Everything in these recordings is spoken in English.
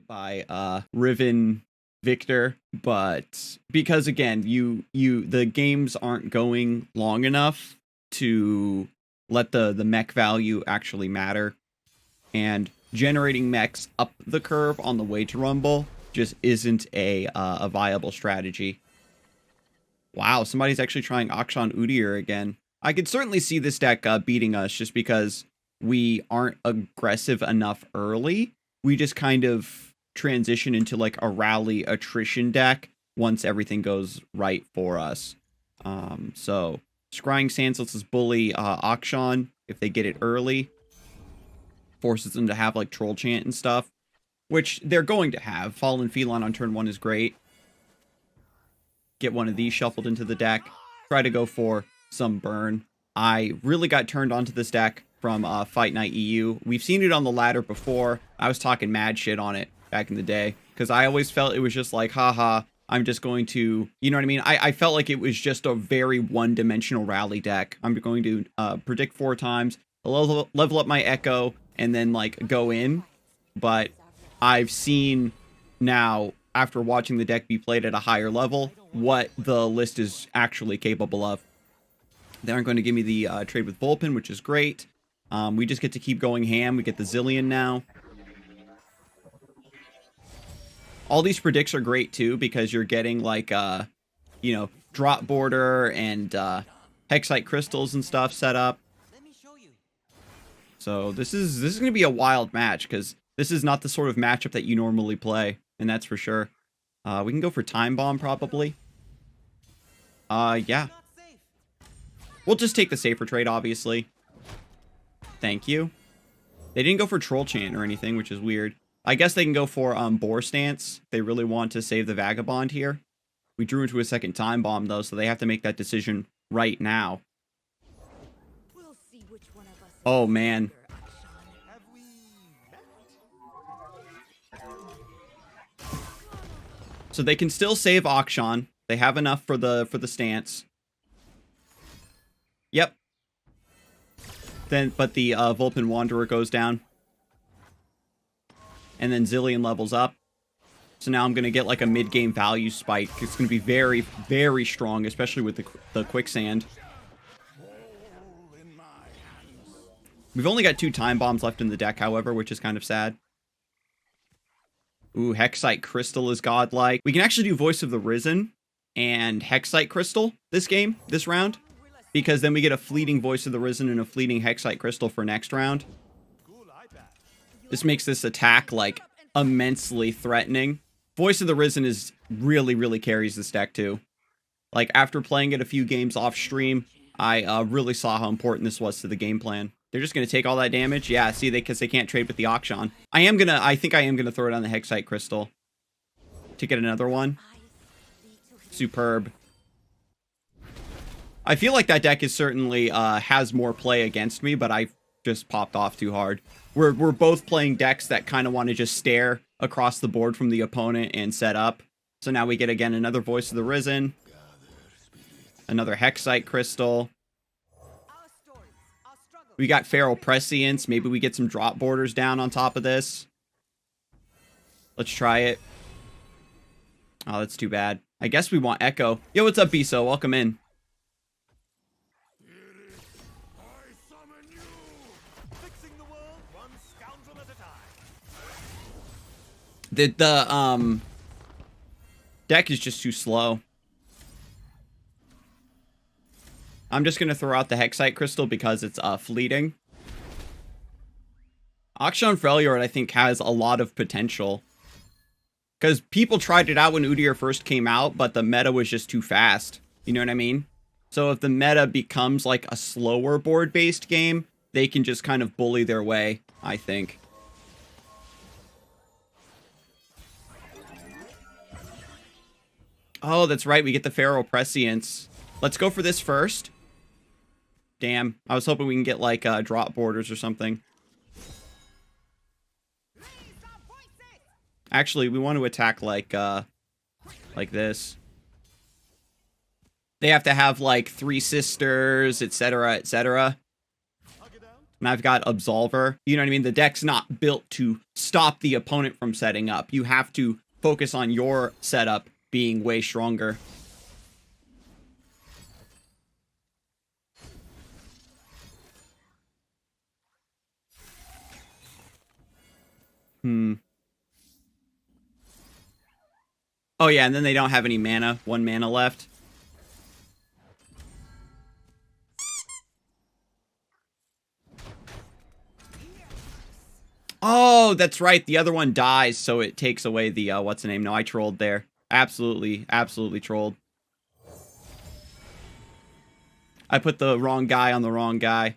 by Riven Victor, but because again, the games aren't going long enough to let the mech value actually matter, and generating mechs up the curve on the way to Rumble just isn't a viable strategy. Wow, somebody's actually trying Akshan Udyr again. I could certainly see this deck beating us just because we aren't aggressive enough early. We just kind of transition into like a rally attrition deck once everything goes right for us. So Scrying Sands lets us bully Akshan if they get it early. Forces them to have like Troll Chant and stuff, which they're going to have. Fallen Feline on turn 1 is great. Get one of these shuffled into the deck. Try to go for some burn. I really got turned onto this deck from Fight Night EU. We've seen it on the ladder before. I was talking mad shit on it back in the day because I always felt it was just like, haha, I'm just going to, you know what I mean? I felt like it was just a very one-dimensional rally deck. I'm going to predict 4 times, level up my EKKO, and then like go in. But I've seen now, after watching the deck be played at a higher level, what the list is actually capable of. They aren't going to give me the trade with Vulpin, which is great. We just get to keep going ham. We get the ZILEAN now. All these predicts are great too because you're getting like, you know, drop border and Hexite crystals and stuff set up. So this is going to be a wild match because this is not the sort of matchup that you normally play, and that's for sure. We can go for Time Bomb probably. Yeah. We'll just take the safer trade, obviously. Thank you. They didn't go for Troll Chant or anything, which is weird. I guess they can go for Boar Stance. They really want to save the Vagabond here. We drew into a second Time Bomb, though, so they have to make that decision right now. Oh, man. So they can still save Akshan. They have enough for the stance. Yep. But the Vulpin Wanderer goes down. And then ZILEAN levels up. So now I'm going to get like a mid-game value spike. It's going to be very, very strong, especially with the Quicksand. We've only got 2 Time Bombs left in the deck, however, which is kind of sad. Ooh, Hexite Crystal is godlike. We can actually do Voice of the Risen and Hexite Crystal this round. Because then we get a fleeting Voice of the Risen and a fleeting Hexite Crystal for next round. This makes this attack, like, immensely threatening. Voice of the Risen is really carries this deck, too. Like, after playing it a few games off stream, I really saw how important this was to the game plan. They're just going to take all that damage? Yeah, see, because they can't trade with the Akshan. I think I am going to throw it on the Hexite Crystal to get another one. Superb. I feel like that deck is certainly has more play against me, but I just popped off too hard. We're both playing decks that kind of want to just stare across the board from the opponent and set up. So now we get, again, another Voice of the Risen. Another Hexite Crystal. We got Feral Prescience. Maybe we get some drop borders down on top of this. Let's try it. Oh, that's too bad. I guess we want EKKO. Yo, what's up, Biso? Welcome in. The deck is just too slow. I'm just going to throw out the Hexite Crystal because it's fleeting. Akshan Freljord, I think, has a lot of potential. Because people tried it out when Udyr first came out, but the meta was just too fast. You know what I mean? So if the meta becomes like a slower board-based game, they can just kind of bully their way, I think. Oh, that's right. We get the Feral Prescience. Let's go for this first. Damn. I was hoping we can get, like, drop borders or something. Actually, we want to attack, like this. They have to have, like, 3 sisters, etc., etc. and I've got Absolver. You know what I mean? The deck's not built to stop the opponent from setting up. You have to focus on your setup being way stronger. Oh yeah, and then they don't have any mana. 1 mana left. Oh, that's right. The other one dies, so it takes away the, what's the name? No, I trolled there. Absolutely, absolutely trolled. I put the wrong guy on the wrong guy.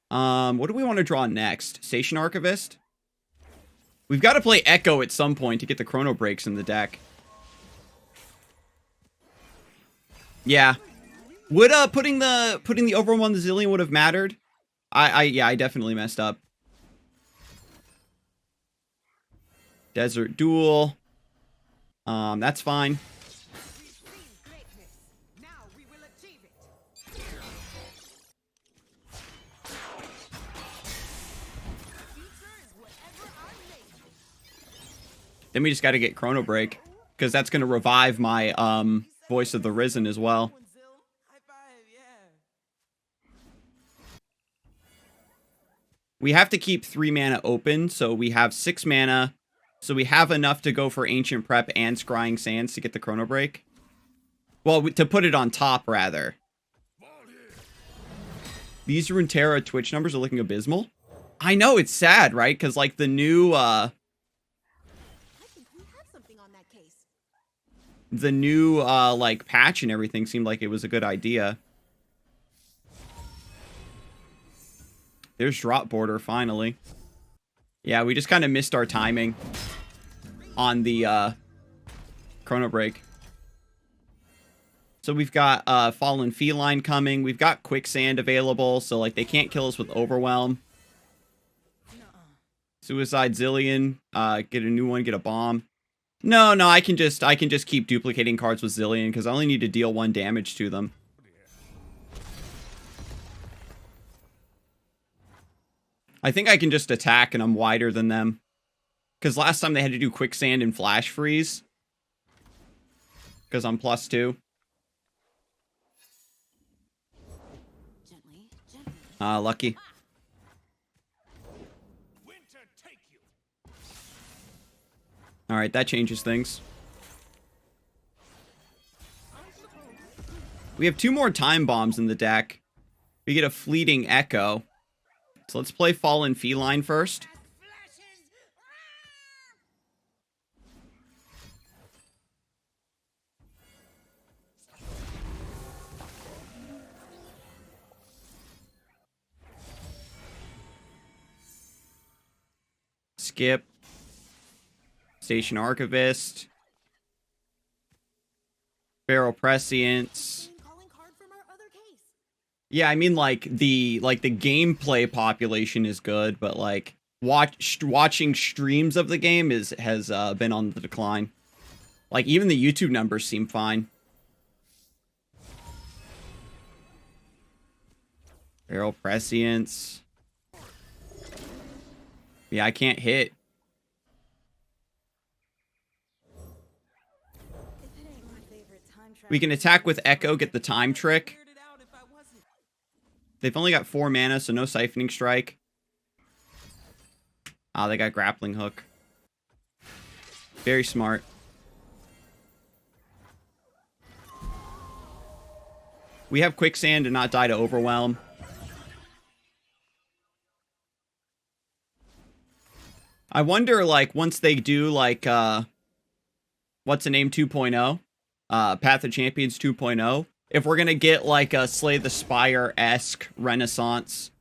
What do we want to draw next? Station Archivist? We've got to play EKKO at some point to get the Chrono Breaks in the deck. Yeah. Would, putting the Overwhelm on the ZILEAN would have mattered? Yeah, I definitely messed up. Desert Duel. That's fine. Then we just got to get Chrono Break, because that's going to revive my Voice of the Risen as well. We have to keep 3 mana open, so we have 6 mana. So we have enough to go for Ancient Prep and Scrying Sands to get the Chrono Break. Well, to put it on top, rather. These Runeterra Twitch numbers are looking abysmal. I know, it's sad, right? Because, like, the new, like, patch and everything seemed like it was a good idea. There's Drop Border, finally. Yeah, we just kind of missed our timing on the Chrono Break. So we've got Fallen Feline coming. We've got Quicksand available, so like they can't kill us with Overwhelm. Suicide ZILEAN, get a new one, get a bomb. No, I can just keep duplicating cards with ZILEAN because I only need to deal 1 damage to them. I think I can just attack and I'm wider than them. Because last time they had to do Quicksand and Flash Freeze. Because I'm +2. Lucky. Alright, that changes things. We have 2 more Time Bombs in the deck. We get a fleeting EKKO. So let's play Fallen Feline first. Skip. Station Archivist. Feral Prescience. Yeah, I mean, like the gameplay population is good, but like watching streams of the game has been on the decline. Like even the YouTube numbers seem fine. Feral Prescience. Yeah, I can't hit. We can attack with EKKO, get the time trick. They've only got 4 mana, so no Siphoning Strike. Ah, they got Grappling Hook. Very smart. We have Quicksand to not die to Overwhelm. I wonder, like, once they do, like, what's the name 2.0? Path of Champions 2.0. If we're gonna get, like, a Slay the Spire-esque Renaissance.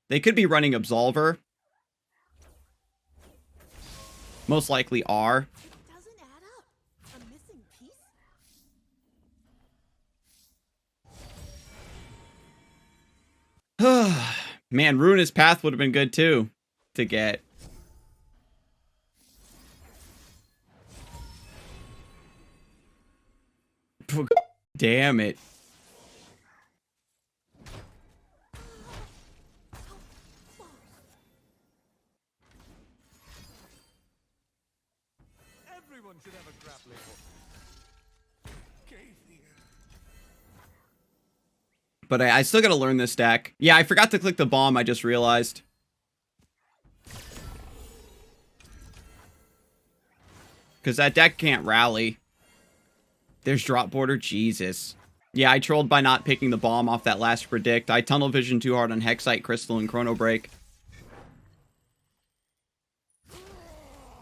They could be running Absolver. Most likely are. Man, Ruinous Path would have been good too to get. Damn it. Everyone should have a grappling hook. But I still gotta learn this deck. Yeah, I forgot to click the bomb, I just realized. Because that deck can't rally. There's drop border, Jesus. Yeah, I trolled by not picking the bomb off that last predict. I tunnel vision too hard on Hexite, Crystal, and Chrono Break.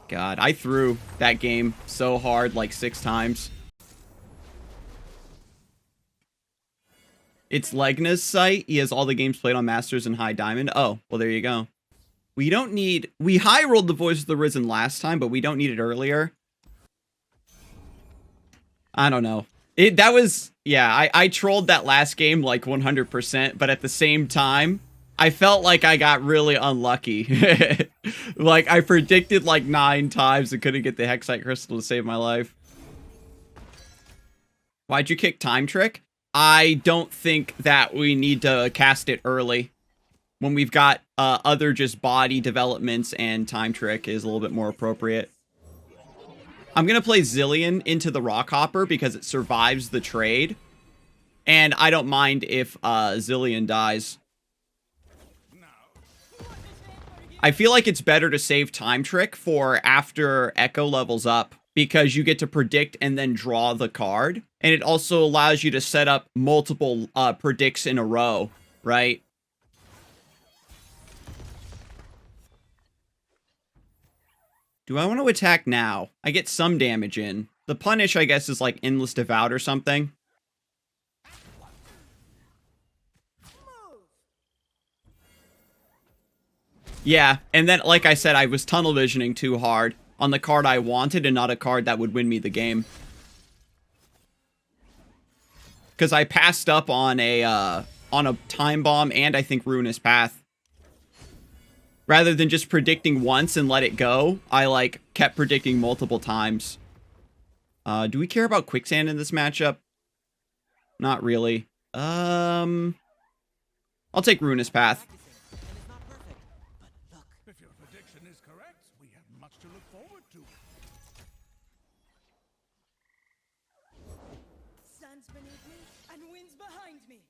God, I threw that game so hard like 6 times. It's Legna's site. He has all the games played on Masters and High Diamond. Oh, well, there you go. We don't need... We high rolled the Voice of the Risen last time, but we don't need it earlier. I don't know. That was... Yeah, I trolled that last game like 100%, but at the same time, I felt like I got really unlucky. Like, I predicted like 9 times and couldn't get the Hexite Crystal to save my life. Why'd you kick Time Trick? I don't think that we need to cast it early. When we've got other just body developments, and Time Trick is a little bit more appropriate. I'm going to play ZILEAN into the Rockhopper because it survives the trade. And I don't mind if ZILEAN dies. I feel like it's better to save Time Trick for after EKKO levels up, because you get to predict and then draw the card. And it also allows you to set up multiple predicts in a row, right? Do I want to attack now? I get some damage in. The punish, I guess, is like Endless Devout or something. Yeah, and then, like I said, I was tunnel visioning too hard on the card I wanted and not a card that would win me the game. Because I passed up on a Time Bomb and I think Ruinous Path. Rather than just predicting once and let it go, I like kept predicting multiple times. Do we care about Quicksand in this matchup? Not really. I'll take Ruinous Path. If your prediction is correct, we have much to look forward to. Stands beneath me and winds behind me.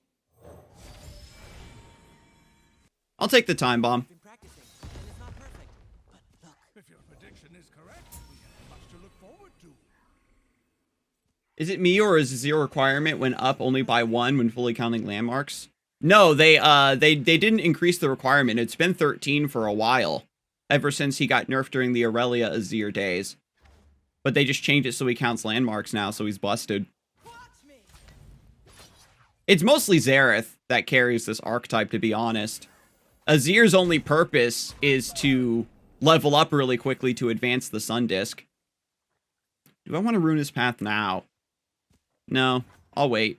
I'll take the Time Bomb. If your prediction is correct, we have much to look forward to. Is it me, or is the 0 requirement went up only by 1 when fully counting landmarks? No, they didn't increase the requirement. It's been 13 for a while, ever since he got nerfed during the Aurelia Azir days. But they just changed it so he counts landmarks now, so he's busted. It's mostly Xerath that carries this archetype, to be honest. Azir's only purpose is to level up really quickly to advance the Sun Disk. Do I want to ruin his path now? No, I'll wait.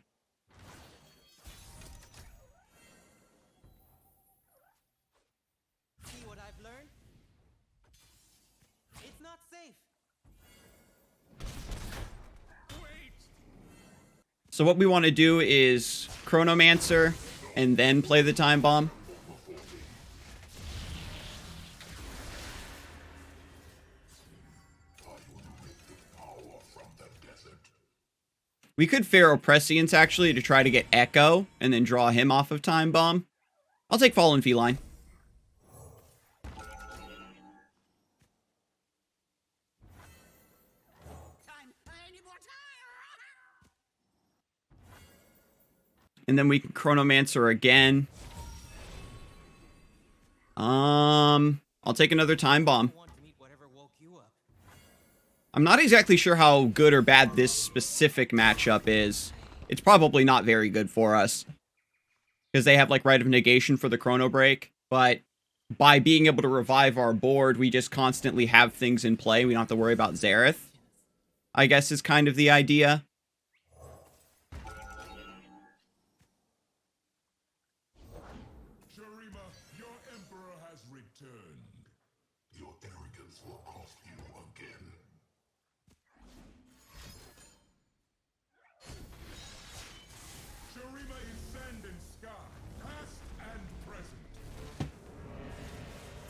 See what I've learned? It's not safe. So what we want to do is Chronomancer and then play the Time Bomb. We could Pharaoh Prescience, actually, to try to get EKKO and then draw him off of Time Bomb. I'll take Fallen Feline. And then we can Chronomancer again. I'll take another Time Bomb. I'm not exactly sure how good or bad this specific matchup is. It's probably not very good for us, because they have like Rite of Negation for the Chrono Break, but by being able to revive our board, we just constantly have things in play. We don't have to worry about Xerath, I guess, is kind of the idea. Your emperor has returned. Your arrogance will cost you again. land and sky, past and present.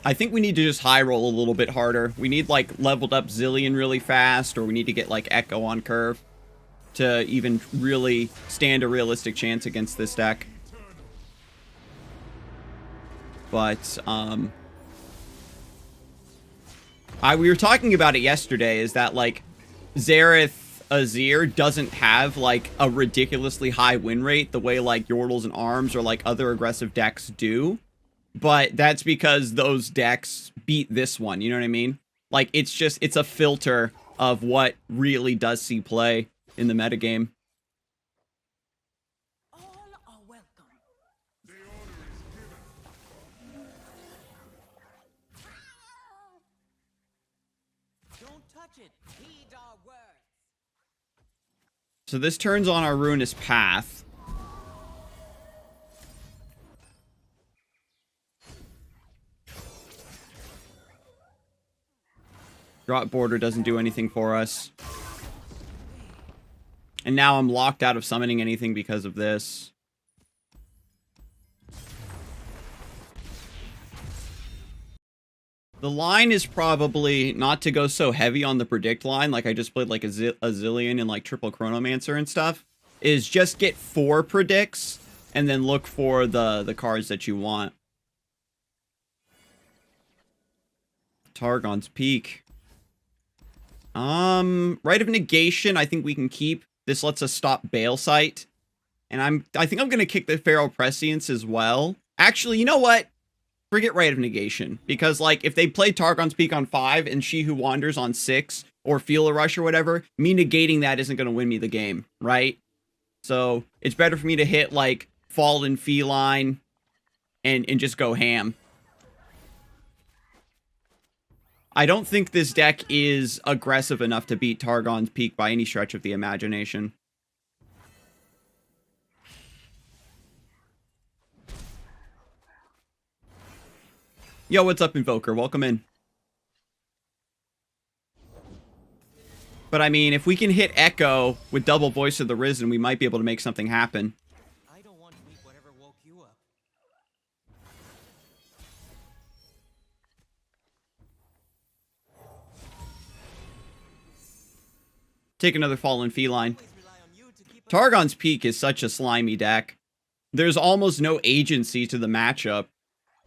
I think we need to just high roll a little bit harder. We need like leveled up ZILEAN really fast, or we need to get like EKKO on curve to even really stand a realistic chance against this deck. But we were talking about it yesterday, is that like Xerath Azir doesn't have like a ridiculously high win rate the way like Yordles and Arms or like other aggressive decks do. But that's because those decks beat this one, you know what I mean? Like, it's a filter of what really does see play in the metagame. All are welcome. The order is given. Don't touch it. Heed our words. So this turns on our Ruinous Path. Drop Border doesn't do anything for us. And now I'm locked out of summoning anything because of this. The line is probably not to go so heavy on the predict line, like I just played like a ZILEAN and like triple Chronomancer and stuff, is just get 4 predicts and then look for the cards that you want. Targon's Peak. Rite of Negation, I think we can keep. This lets us stop Balesight. And I think I'm gonna kick the Feral Prescience as well. Actually, you know what? Forget Rite of Negation. Because, like, if they play Targon's Peak on 5 and She Who Wanders on 6, or Feel a Rush or whatever, me negating that isn't gonna win me the game, right? So, it's better for me to hit, like, Fallen Feline and just go ham. I don't think this deck is aggressive enough to beat Targon's Peak by any stretch of the imagination. Yo, what's up, Invoker? Welcome in. But I mean, if we can hit EKKO with double Voice of the Risen, we might be able to make something happen. I don't want to meet whatever woke you up. Take another Fallen Feline. Always rely on you to keep Targon's Peak is such a slimy deck. There's almost no agency to the matchup.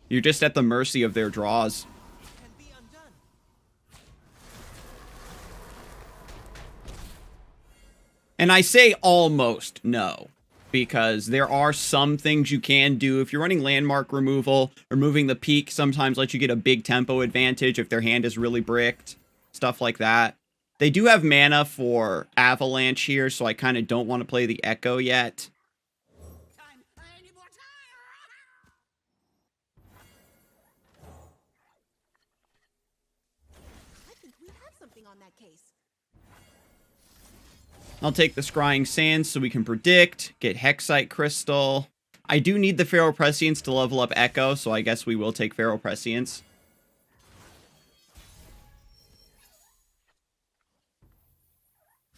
You're just at the mercy of their draws. can be undone. And I say almost no, because there are some things you can do. If you're running landmark removal, removing the Peak sometimes lets you get a big tempo advantage if their hand is really bricked. Stuff like that. They do have mana for Avalanche here, so I kind of don't want to play the EKKO yet. Time. I need more time. I think we have something on that case. I'll take the Scrying Sands so we can predict, get Hexite Crystal. I do need the Feral Prescience to level up EKKO, so I guess we will take Feral Prescience.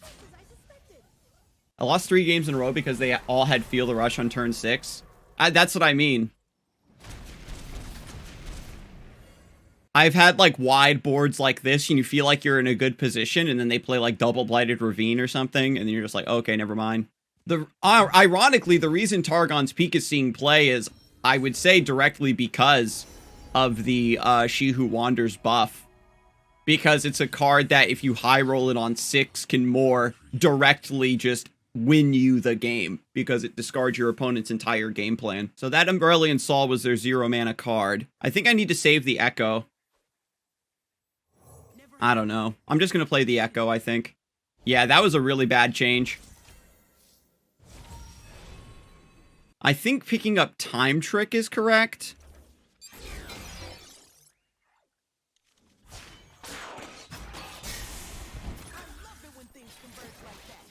As I suspected. I lost 3 games in a row because they all had Feel the Rush on turn 6. That's what I mean. I've had like wide boards like this and you feel like you're in a good position and then they play like double Blighted Ravine or something and then you're just like, okay, never mind. Ironically, the reason Targon's Peak is seeing play is, I would say, directly because of the She Who Wanders buff. Because it's a card that if you high roll it on 6 can more directly just win you the game because it discards your opponent's entire game plan. So that Umbrellian Sol was their 0 mana card. I think I need to save the EKKO. I don't know. I'm just going to play the EKKO, I think. Yeah, that was a really bad change. I think picking up Time Trick is correct. I love it when things converge like that.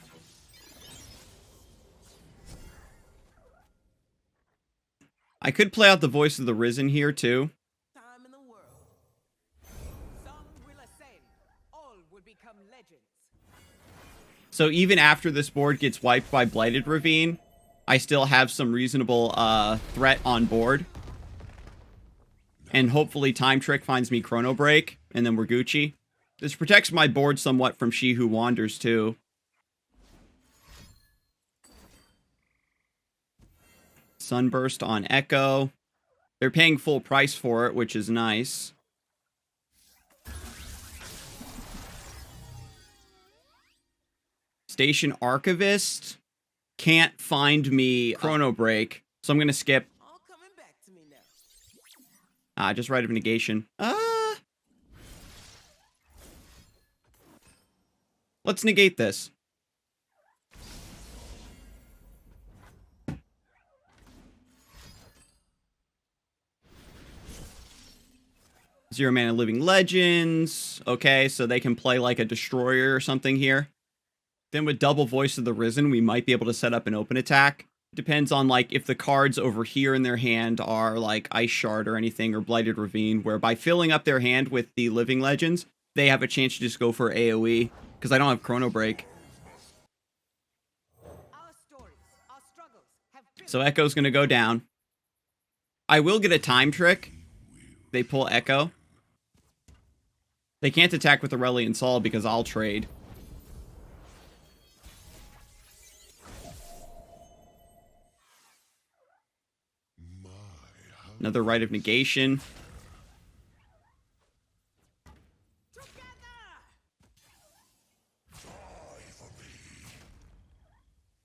I could play out the Voice of the Risen here, too. Time in the world. Some will ascend. All will become legends. So even after this board gets wiped by Blighted Ravine, I still have some reasonable threat on board. And hopefully Time Trick finds me Chrono Break, and then we're Gucci. This protects my board somewhat from She Who Wanders, too. Sunburst on EKKO. They're paying full price for it, which is nice. Station Archivist can't find me Chrono Break, so I'm going to skip. All coming back to me now. Just Rite of Negation. Let's negate this. Zero Mana Living Legends. Okay, so they can play like a Destroyer or something here. Then with double Voice of the Risen, we might be able to set up an open attack. Depends on like if the cards over here in their hand are like Ice Shard or anything, or Blighted Ravine, where by filling up their hand with the Living Legends, they have a chance to just go for AoE, because I don't have Chrono Break. Our stories, our struggles have built So EKKO's going to go down. I will get a Time Trick. They pull EKKO. They can't attack with Aurelion Sol because I'll trade. Another Rite of Negation.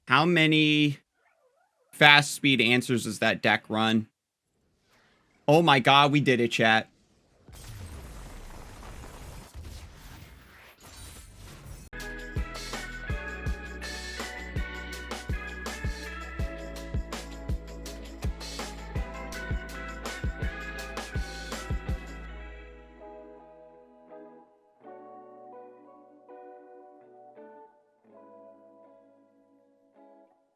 How many fast speed answers does that deck run? Oh my god, we did it, chat.